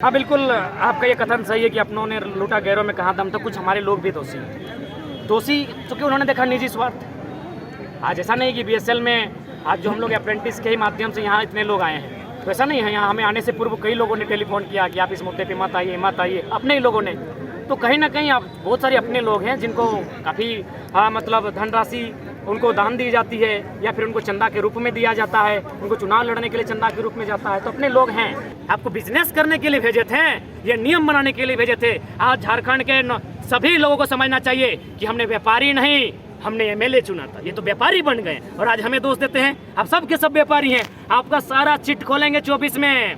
हाँ बिल्कुल, आपका ये कथन सही है कि अपनों ने लूटा गैरों में कहाँ दम, तो कुछ हमारे लोग भी दोषी हैं। दोषी चूँकि उन्होंने देखा निजी स्वार्थ। आज ऐसा नहीं कि बीएसएल में आज जो हम लोग अप्रेंटिस के ही माध्यम से यहाँ इतने लोग आए हैं, तो ऐसा नहीं है। यहाँ हमें आने से पूर्व कई लोगों ने टेलीफोन किया कि आप इस मुद्दे पे मत आइए, अपने ही लोगों ने। तो कहीं ना कहीं आप बहुत सारे अपने लोग हैं जिनको काफ़ी मतलब धनराशि उनको दान दी जाती है या फिर उनको चंदा के रूप में दिया जाता है, उनको चुनाव लड़ने के लिए चंदा के रूप में जाता है, तो अपने लोग हैं। आपको बिजनेस करने के लिए भेजे थे, ये नियम बनाने के लिए भेजे थे। आज झारखंड के सभी लोगों को समझना चाहिए कि हमने व्यापारी नहीं, हमने एमएलए चुना था। ये तो व्यापारी बन गए और आज हमें दोष देते हैं। आप सब के सब व्यापारी हैं। आपका सारा चिट खोलेंगे 24 में,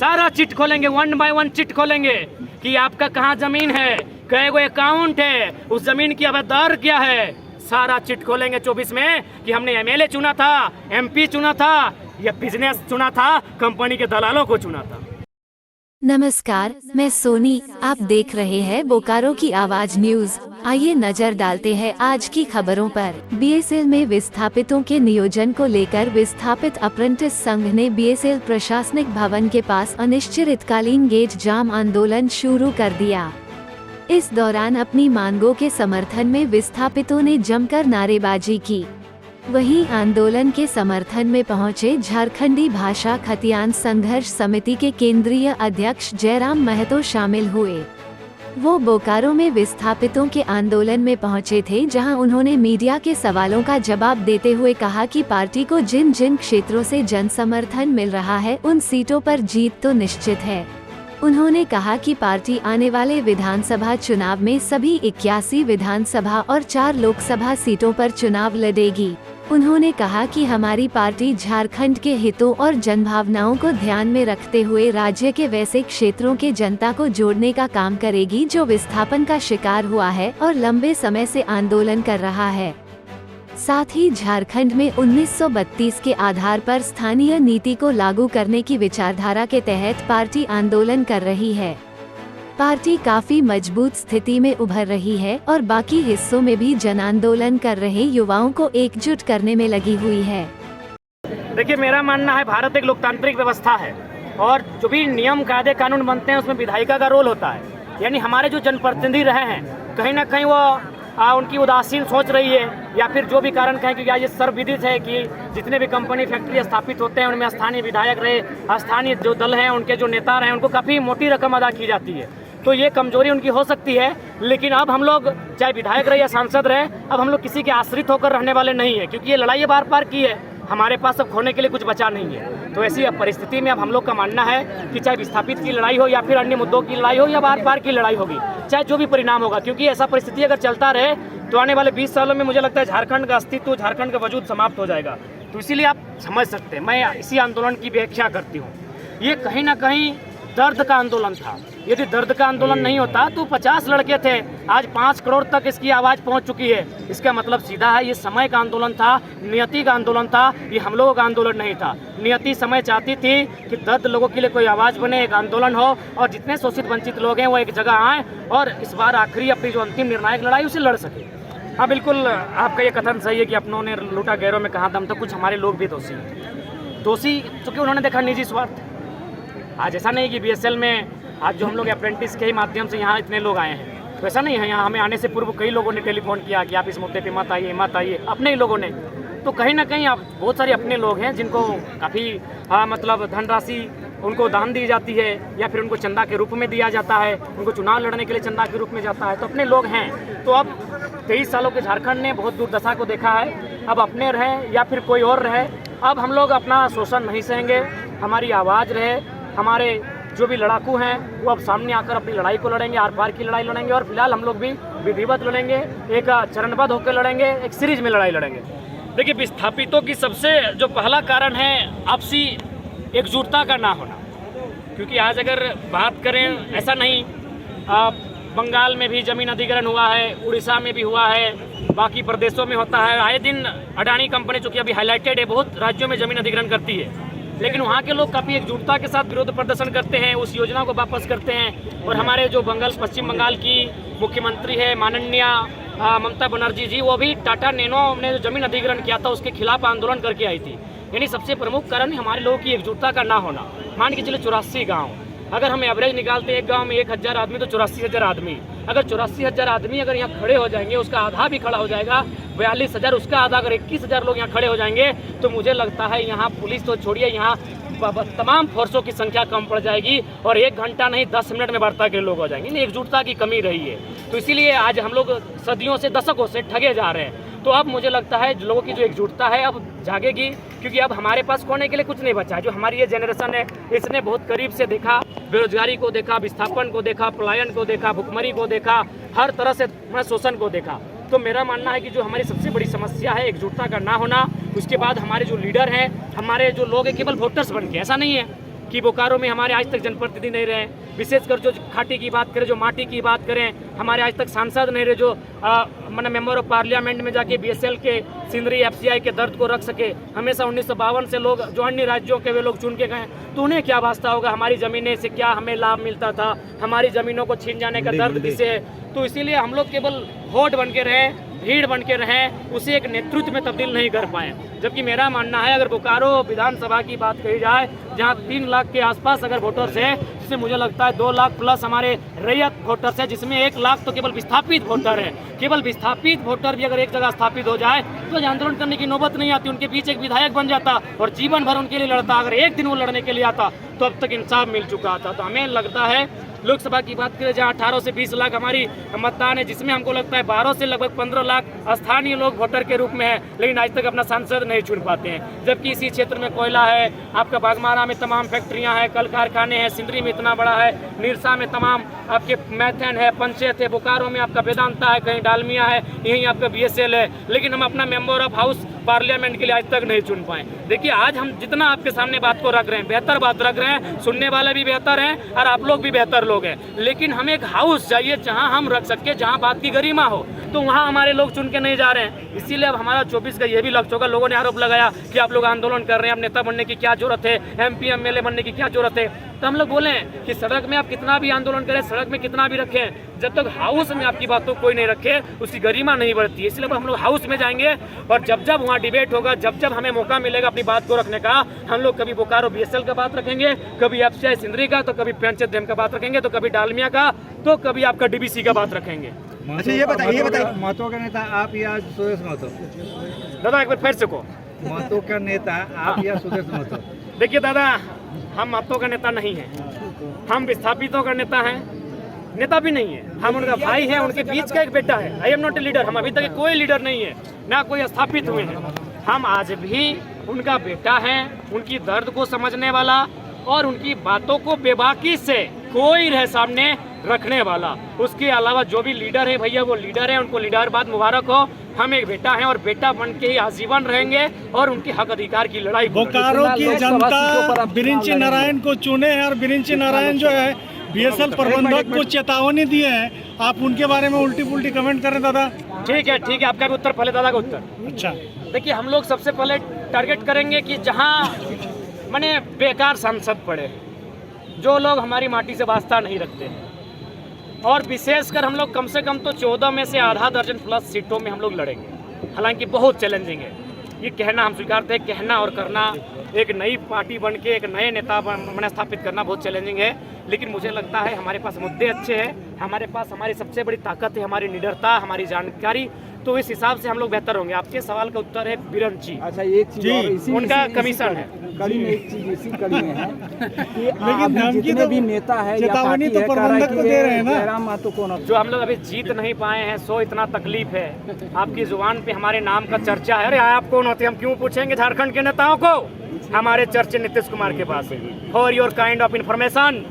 सारा चिट खोलेंगे, 1 बाय 1 चिट खोलेंगे कि आपका कहाँ जमीन है, कई गो अकाउंट है, उस जमीन की अवैधता क्या है, सारा चिट खोलेंगे 24 में कि हमने एमएलए चुना था, एमपी चुना था, या बिजनेस चुना था, कंपनी के दलालों को चुना था। नमस्कार, मैं सोनी, आप देख रहे हैं बोकारो की आवाज न्यूज। आइए नजर डालते हैं आज की खबरों पर। बीएसएल में विस्थापितों के नियोजन को लेकर विस्थापित अप्रेंटिस संघ ने बीएसएल प्रशासनिक भवन के पास अनिश्चितकालीन गेट जाम आंदोलन शुरू कर दिया। इस दौरान अपनी मांगों के समर्थन में विस्थापितों ने जमकर नारेबाजी की। वहीं आंदोलन के समर्थन में पहुंचे झारखंडी भाषा खतियान संघर्ष समिति के केंद्रीय अध्यक्ष जयराम महतो शामिल हुए। वो बोकारो में विस्थापितों के आंदोलन में पहुंचे थे, जहां उन्होंने मीडिया के सवालों का जवाब देते हुए कहा कि पार्टी को जिन जिन क्षेत्रों से जन समर्थन मिल रहा है उन सीटों पर जीत तो निश्चित है। उन्होंने कहा कि पार्टी आने वाले विधानसभा चुनाव में सभी 81 विधानसभा और 4 लोकसभा सीटों पर चुनाव लड़ेगी। उन्होंने कहा कि हमारी पार्टी झारखंड के हितों और जनभावनाओं को ध्यान में रखते हुए राज्य के वैसे क्षेत्रों के जनता को जोड़ने का काम करेगी जो विस्थापन का शिकार हुआ है और लंबे समय से आंदोलन कर रहा है। साथ ही झारखंड में 1932 के आधार पर स्थानीय नीति को लागू करने की विचारधारा के तहत पार्टी आंदोलन कर रही है। पार्टी काफी मजबूत स्थिति में उभर रही है और बाकी हिस्सों में भी जन आंदोलन कर रहे युवाओं को एकजुट करने में लगी हुई है। देखिए, मेरा मानना है भारत एक लोकतांत्रिक व्यवस्था है और जो भी नियम कायदे कानून बनते हैं उसमें विधायिका का रोल होता है। यानी हमारे जो जनप्रतिनिधि रहे हैं, कहीं ना कहीं वो उनकी उदासीन सोच रही है या फिर जो भी कारण कहें, क्योंकि आज ये सर्वविदित है कि जितने भी कंपनी फैक्ट्री स्थापित होते हैं उनमें स्थानीय विधायक रहे, स्थानीय जो दल हैं उनके जो नेता रहे, उनको काफ़ी मोटी रकम अदा की जाती है। तो ये कमजोरी उनकी हो सकती है, लेकिन अब हम लोग चाहे विधायक रहे या सांसद रहे, अब हम लोग किसी के आश्रित होकर रहने वाले नहीं है, क्योंकि ये लड़ाई बार पार की है। हमारे पास अब खोने के लिए कुछ बचा नहीं है। तो ऐसी परिस्थिति में अब हम लोग का मानना है कि चाहे विस्थापित की लड़ाई हो या फिर अन्य मुद्दों की लड़ाई हो या बार पार की लड़ाई होगी, चाहे जो भी परिणाम होगा, क्योंकि ऐसा परिस्थिति अगर चलता रहे तो आने वाले 20 सालों में मुझे लगता है झारखंड का अस्तित्व, झारखंड का वजूद समाप्त हो जाएगा। तो इसीलिए आप समझ सकते हैं, मैं इसी आंदोलन की व्याख्या करती हूँ। ये कहीं ना कहीं दर्द का आंदोलन था। यदि दर्द का आंदोलन नहीं होता तो 50 लड़के थे, आज 5 करोड़ तक इसकी आवाज़ पहुंच चुकी है। इसका मतलब सीधा है, ये समय का आंदोलन था, नियति का आंदोलन था, ये हम लोगों का आंदोलन नहीं था। नियति समय चाहती थी कि दर्द लोगों के लिए कोई आवाज़ बने, एक आंदोलन हो और जितने शोषित वंचित लोग हैं वो एक जगह आएँ और इस बार आखिरी अपनी जो अंतिम निर्णायक लड़ाई उसे लड़ सके। हाँ बिल्कुल, आपका ये कथन सही है कि अपनों ने लूटा गैरों में कहाँ दम, तो कुछ हमारे लोग भी दोषी हैं। दोषी चूँकि उन्होंने देखा निजी स्वार्थ। आज ऐसा नहीं कि बीएसएल में आज जो हम लोग अप्रेंटिस के ही माध्यम से यहाँ इतने लोग आए हैं, तो ऐसा नहीं है। यहाँ हमें आने से पूर्व कई लोगों ने टेलीफोन किया कि आप इस मुद्दे पे मत आइए, अपने ही लोगों ने। तो कहीं ना कहीं आप बहुत सारे अपने लोग हैं जिनको काफ़ी मतलब धनराशि उनको दान दी जाती है या फिर उनको चंदा के रूप में दिया जाता है, उनको चुनाव लड़ने के लिए चंदा के रूप में जाता है, तो अपने लोग हैं। तो अब 23 सालों के झारखंड ने बहुत दुर्दशा को देखा है। अब अपने रहे या फिर कोई और रहे, अब हम लोग अपना शोषण नहीं सहेंगे। हमारी आवाज़ रहे, हमारे जो भी लड़ाकू हैं वो अब सामने आकर अपनी लड़ाई को लड़ेंगे, आर पार की लड़ाई लड़ेंगे। और फिलहाल हम लोग भी विधिवत लड़ेंगे, एक चरणबद्ध होकर लड़ेंगे, एक सीरीज में लड़ाई लड़ेंगे। देखिए, विस्थापितों की सबसे जो पहला कारण है आपसी एकजुटता का ना होना। क्योंकि आज अगर बात करें, ऐसा नहीं, बंगाल में भी जमीन अधिग्रहण हुआ है, उड़ीसा में भी हुआ है, बाकी प्रदेशों में होता है। आए दिन अडानी कंपनी, चूँकि अभी हाईलाइटेड है, बहुत राज्यों में जमीन अधिग्रहण करती है, लेकिन वहाँ के लोग काफ़ी एकजुटता के साथ विरोध प्रदर्शन करते हैं, उस योजना को वापस करते हैं। और हमारे जो पश्चिम बंगाल की मुख्यमंत्री है माननीय ममता बनर्जी जी, वो भी टाटा नैनो ने जो जमीन अधिग्रहण किया था उसके खिलाफ आंदोलन करके आई थी। यानी सबसे प्रमुख कारण हमारे लोगों की एकजुटता का ना होना। मान के चलिए 84 गाँव, अगर हम एवरेज निकालते हैं एक गांव में 1000 आदमी तो 84,000 आदमी, अगर 84,000 आदमी अगर यहाँ खड़े हो जाएंगे, उसका आधा भी खड़ा हो जाएगा, 42,000 उसका आधा, अगर 21,000 लोग यहाँ खड़े हो जाएंगे तो मुझे लगता है यहाँ पुलिस तो छोड़िए, यहाँ तमाम फोर्सों की संख्या कम पड़ जाएगी और 1 घंटा नहीं 10 मिनट में वार्ता के लोग हो जाएंगे। एकजुटता की कमी रही है, तो इसीलिए आज हम लोग सदियों से, दशकों से ठगे जा रहे हैं। तो अब मुझे लगता है लोगों की जो एकजुटता है अब जागेगी, क्योंकि अब हमारे पास खोने के लिए कुछ नहीं बचा है। जो हमारी ये जनरेशन है इसने बहुत करीब से देखा, बेरोजगारी को देखा, विस्थापन को देखा, पलायन को देखा, भुखमरी को देखा, हर तरह से शोषण को देखा। तो मेरा मानना है कि जो हमारी सबसे बड़ी समस्या है एकजुटता का ना होना, उसके बाद हमारे जो लीडर हैं, हमारे जो लोग हैं केवल वोटर्स बन के, ऐसा नहीं है कि बोकारो में हमारे आज तक जनप्रतिनिधि नहीं रहे, विशेषकर जो खाटी की बात करें, जो माटी की बात करें, हमारे आज तक सांसद नहीं रहे जो मैंने मेंबर ऑफ पार्लियामेंट में जाके बीएसएल के, सिंदरी, एफसीआई के दर्द को रख सके। हमेशा 1952 से लोग जो अन्य राज्यों के वे लोग चुन के गए, तो उन्हें क्या वास्ता होगा हमारी ज़मीनें से, क्या हमें लाभ मिलता था, हमारी ज़मीनों को छीन जाने का दर्द किसे है। तो इसीलिए हम लोग केवल वोट बन के रहें, भीड़ बन के रहें, उसे एक नेतृत्व में तब्दील नहीं कर पाए। जबकि मेरा मानना है अगर बोकारो विधानसभा की बात कही जाए, जहां 3 लाख के आसपास अगर वोटर्स है, जिसमें मुझे लगता है 2 लाख प्लस हमारे रैयत वोटर्स है, जिसमें 1 लाख तो केवल विस्थापित वोटर है। केवल विस्थापित वोटर भी अगर एक जगह स्थापित हो जाए तो आंदोलन करने की नौबत नहीं आती, उनके बीच एक विधायक बन जाता और जीवन भर उनके लिए लड़ता। अगर एक दिन वो लड़ने के लिए आता तो अब तक इंसाफ मिल चुका था। तो हमें लगता है लोकसभा की बात करें जहाँ 18 से 20 लाख हमारी मतदान है, जिसमें हमको लगता है 12 से लगभग 15 लाख स्थानीय लोग वोटर के रूप में है, लेकिन आज तक अपना सांसद नहीं चुन पाते हैं। जबकि इसी क्षेत्र में कोयला है, आपका बागमारा में तमाम फैक्ट्रियां हैं, कल कारखाने हैं, सिंदरी में इतना बड़ा है, निरसा में तमाम आपके मैथन है, पंचायत है, बोकारो में आपका वेदांता है, कहीं डालमिया है, यहीं आपका बीएसएल है, लेकिन हम अपना मेंबर ऑफ हाउस पार्लियामेंट के लिए आज तक नहीं चुन पाए। देखिए आज हम जितना आपके सामने बात को रख रहे हैं, बेहतर बात रख रहे हैं, सुनने वाले भी बेहतर हैं और आप लोग भी बेहतर लोग हैं, लेकिन हमें एक हाउस चाहिए जहां हम रख सके, जहां बात की गरिमा हो। तो वहां हमारे लोग चुन के नहीं जा रहे हैं। इसीलिए अब हमारा 24 का ये भी लक्ष्य होगा। लोगों ने आरोप लगाया कि आप लोग आंदोलन कर रहे हैं, अब नेता बनने की क्या जरूरत है, MP MLA बनने की क्या जरूरत है। तो हम लोग बोले कि सड़क में आप कितना भी आंदोलन करें, सड़क में कितना भी रखें, जब तक हाउस में आपकी बातों को कोई नहीं रखे उसकी गरिमा नहीं बढ़ती है। इसलिए हम लोग हाउस में जाएंगे और जब जब वहाँ डिबेट होगा, जब जब हमें मौका मिलेगा अपनी बात को रखने का, हम लोग कभी बोकारो BSL का बात रखेंगे, कभी FCI सिंदरी का, तो कभी पंचायत डैम का बात रखेंगे, तो कभी डालमिया का, तो कभी आपका DBC का बात रखेंगे। अच्छा ये बताइए महतो का नेता आप या सुदेश महतो? दादा एक बार फिर से को महतो का नेता आप या सुदेश महतो? देखिए दादा, हम महतो का नेता नहीं है, हम विस्थापितों का नेता हैं, नेता भी नहीं है, हम उनका भाई है, उनके बीच का एक बेटा है। I am not a leader, हम अभी तक कोई लीडर नहीं है, ना कोई स्थापित हुए हैं। हम आज भी उनका बेटा है, उनकी दर्द को समझने वाला और उनकी बातों को बेबाकी से कोई रहे सामने रखने वाला। उसके अलावा जो भी लीडर है भैया वो लीडर है, उनको लीडरबाद मुबारक हो। हम एक बेटा हैं और बेटा बन के ही आजीवन रहेंगे और उनके हक अधिकार की लड़ाई। बोकारो की जनता बिरिंची नारायण को चुने हैं और बिरिंची नारायण जो है BSL प्रबंधक को चेतावनी दिए हैं, आप उनके बारे में उल्टी पुल्टी कमेंट करें दादा? ठीक है आपका भी उत्तर, पहले दादा का उत्तर। अच्छा देखिए हम लोग सबसे पहले टारगेट करेंगे कि जहाँ माने बेकार सांसद पड़े, जो लोग हमारी माटी से वास्ता नहीं रखते, और विशेषकर हम लोग कम से कम तो 14 में से आधा दर्जन प्लस सीटों में हम लोग लड़ेंगे। हालांकि बहुत चैलेंजिंग है ये कहना, हम स्वीकारते हैं, कहना और करना, एक नई पार्टी बन के एक नए नेता बना स्थापित करना बहुत चैलेंजिंग है। लेकिन मुझे लगता है हमारे पास मुद्दे अच्छे हैं, हमारे पास हमारी सबसे बड़ी ताकत है हमारी निडरता, हमारी जानकारी, तो इस हिसाब से हम लोग बेहतर होंगे। आपके सवाल का उत्तर है बिरंची। अच्छा एक चीज और इसी उनका कमीशन है कड़ी में, एक चीज इसी कड़ी में है कि लेकिन अभी जितने भी नेता है या चेतावनी पार्टी तो है, प्रबंधक को दे रहे हैं ना। जयराम महतो कौन? जो हम लोग अभी जीत नहीं पाए हैं, सो इतना तकलीफ है। आपकी जुबान पे हमारे नाम का चर्चा है। अरे आप कौन होते हैं, हम क्यों पूछेंगे झारखंड के नेताओं को? हमारे चर्चे नीतीश कुमार के पास है। For your kind of information,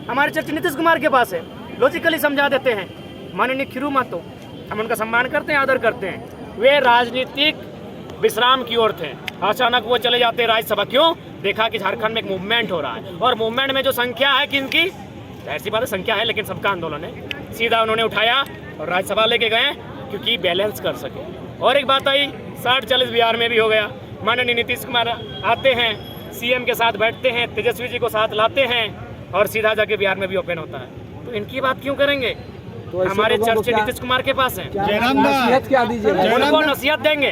हमारे चर्चे नीतीश कुमार के पास है। लॉजिकली समझा देते हैं। माननीय खीरू महतो, हम उनका सम्मान करते हैं, आदर करते हैं। वे राजनीतिक विश्राम की ओर थे, अचानक वो चले जाते हैं राज्यसभा। क्यों? देखा कि झारखंड में एक मूवमेंट हो रहा है, और मूवमेंट में जो संख्या है किनकी, ऐसी बात है संख्या है लेकिन सबका आंदोलन है, सीधा उन्होंने उठाया और राज्यसभा लेके गए क्योंकि बैलेंस कर सके। और एक बात आई, 60-40 बिहार में भी हो गया। माननीय नीतीश कुमार आते हैं, CM के साथ बैठते हैं, तेजस्वी जी को साथ लाते हैं और सीधा जाके बिहार में भी ओपन होता है। तो इनकी बात क्यों करेंगे? तो हमारे चर्चे नीतीश कुमार के पास हैं। नसीहत क्या दीजिएगा? उनको नसीहत देंगे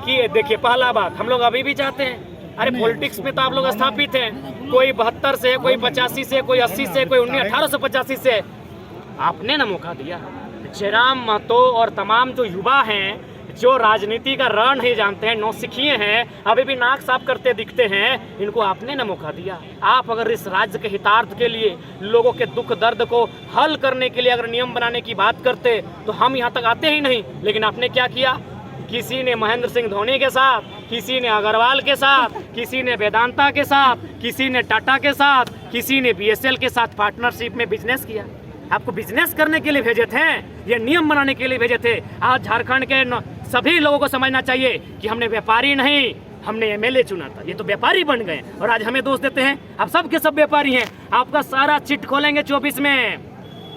कि देखिए, पहला बात हम लोग अभी भी चाहते हैं अरे पॉलिटिक्स में तो आप लोग स्थापित हैं, कोई 72 से, कोई 85 से, कोई 80 से, कोई 1885 से। आपने ना मौका दिया। जयराम महतो और तमाम जो युवा हैं जो राजनीति का रण नहीं जानते हैं, नौसिखिए हैं, अभी भी नाक साफ करते दिखते हैं, इनको आपने ना मौका दिया। आप अगर इस राज्य के हितार्थ के लिए, लोगों के दुख दर्द को हल करने के लिए अगर नियम बनाने की बात करते तो हम यहाँ तक आते ही नहीं। लेकिन आपने क्या किया? किसी ने महेंद्र सिंह धोनी के साथ, किसी ने अग्रवाल के साथ, किसी ने वेदांता के साथ, किसी ने टाटा के साथ, किसी ने बीएसएल के साथ पार्टनरशिप में बिजनेस किया। आपको बिजनेस करने के लिए भेजे थे, ये नियम बनाने के लिए भेजे थे। आज झारखंड के सभी लोगों को समझना चाहिए कि हमने व्यापारी नहीं, हमने एमएलए चुना था। ये तो व्यापारी बन गए और आज हमें दोष देते हैं। आप सब के सब व्यापारी हैं। आपका सारा चिट खोलेंगे 24 में,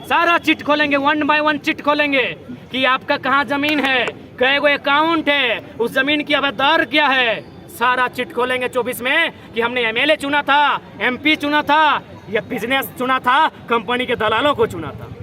सारा चिट खोलेंगे, 1 बाय 1 चिट खोलेंगे कि आपका कहाँ जमीन है, कई गो अकाउंट है, उस जमीन की अवैधता क्या है। सारा चिट खोलेंगे 24 में कि हमने एमएलए चुना था, एमपी चुना था, या बिजनेस चुना था, कंपनी के दलालों को चुना था।